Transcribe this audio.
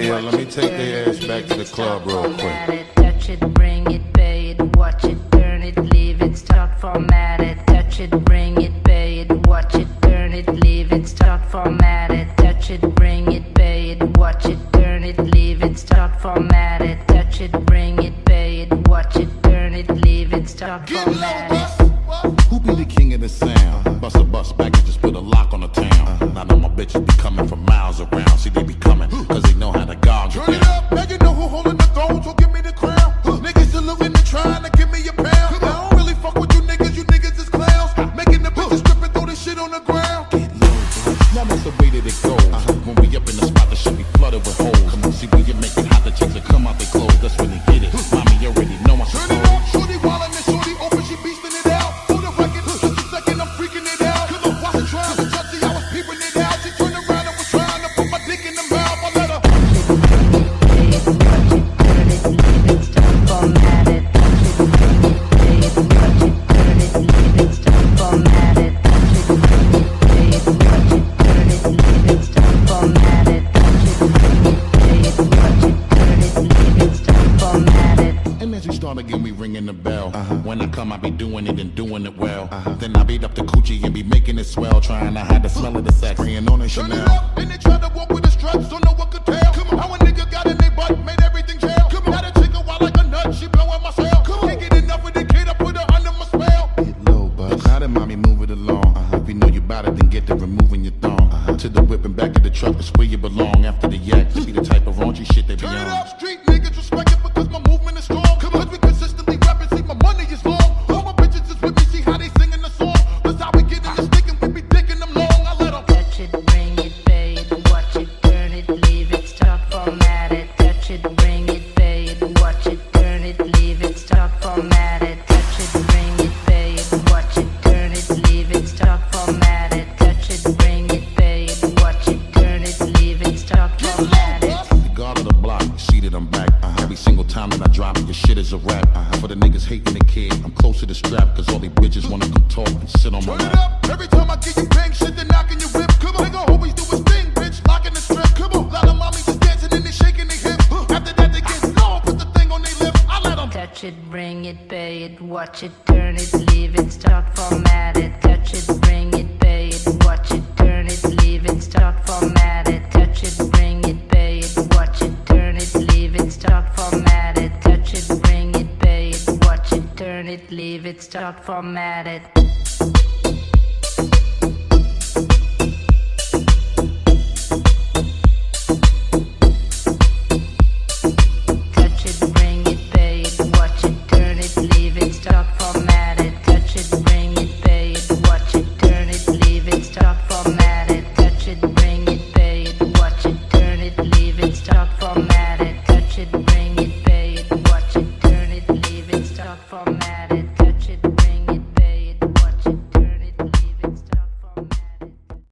Yeah, let me take their ass back to the club real quick. Touch it, bring it, pay it, watch it, turn it, leave it, start formatted. Touch it, bring it, pay it, watch it, turn it, leave it, start formatted. Touch it, bring it, pay it, watch it, turn it, leave it, start formatted. Touch it, bring it, pay it, watch it, turn it, leave it, start formatted. Who be the king of the sound? Bust a bus back and just put a lock on the town. I know my bitches be coming from miles around. See, they be coming, cause they know how to guard you. Turn it up, now you know who holding the throne, so give me the crown. Niggas saluting and trying to give me a pound. I don't really fuck with you niggas is clowns. Making the bitches strip and throw this shit on the ground. Get low, bro. Now that's the way that it goes. When we up in the spot, the shit be flooded with holes. Come on, see, when you make it hot, the chicks will come out their clothes. That's when they get it. Mommy, you already know I Turn it up, shorty wildin' and shorty open, she beastin' it out. For the record, just a second, I'm freaking it out. Cause I wasn't trying to touch it, I was peeping it out. She turned around and was trying to put my dick in the mouth. I let her. And as you start again, we ringing the bell. When I come, I be doing it and doing it well. Then I beat up the coochie and be making it swell. Trying to hide the smell of the sex. Spraying on a Turn it Chanel. up, and they try to walk with the struts, don't know what could tell. Come on, how a nigga got in their butt, made everything jail. Come on, got a chick a wild like a nut, she blowing my cell. Come on, can't get enough of the kid, I put her under my spell. Get low, bud. The crowd and mommy move it along. If you know you bout it, then get to removing your thong. To the whip and back of the truck, it's where you belong. After the yak, you see the type of raunchy shit they be Turn it on. up, street niggas respect it because my movement is strong. Come on, 'cause we consistently rapping, see my money is long. All my bitches is with me, see how they singing the song. That's how we get in the stick and we be digging them long. I let them. Touch it, bring it, pay it, watch it, turn it, leave it, start formatted. Touch it, bring it, pay it, watch it, turn it, leave it, start formatted. Touch it, bring it, pay it, watch it, turn it, leave it, start formatted. Touch it, bring it, pay it, watch it, turn it, leave it, start formatted. The guard of the block, see that I'm back. Every single time that I drop it, your shit is a rap. For the niggas hating the kid, I'm close to the strap. Cause all these bitches wanna come talk and sit on my Turn it lap. up, every time I get you bang shit, then knocking your whip. Come on, nigga always do his thing, bitch, locking the strip. Come on, lot of mommies just dancing and they shaking their hip. After that they get low, put the thing on their lip. I let them. Touch it, bring it, pay it, watch it, turn it, leave it, start formatted. Touch it, bring it, pay it, watch it, turn it, leave it, start formatted. Touch it, bring it, pay it, watch it, turn it, leave it, start formatted. Touch it, bring it, pay it, watch it, turn it, leave it, start formatted. Touch it, bring it, pay it, watch it, turn it, leave it, start formatted. Touch it, bring it, pay it, watch it, turn it, leave it, start formatted. Touch it, bring it, pay it, watch it, turn it, leave it, start formatted. Touch it, bring it, pay it, watch it, turn it, leave it, start formatted.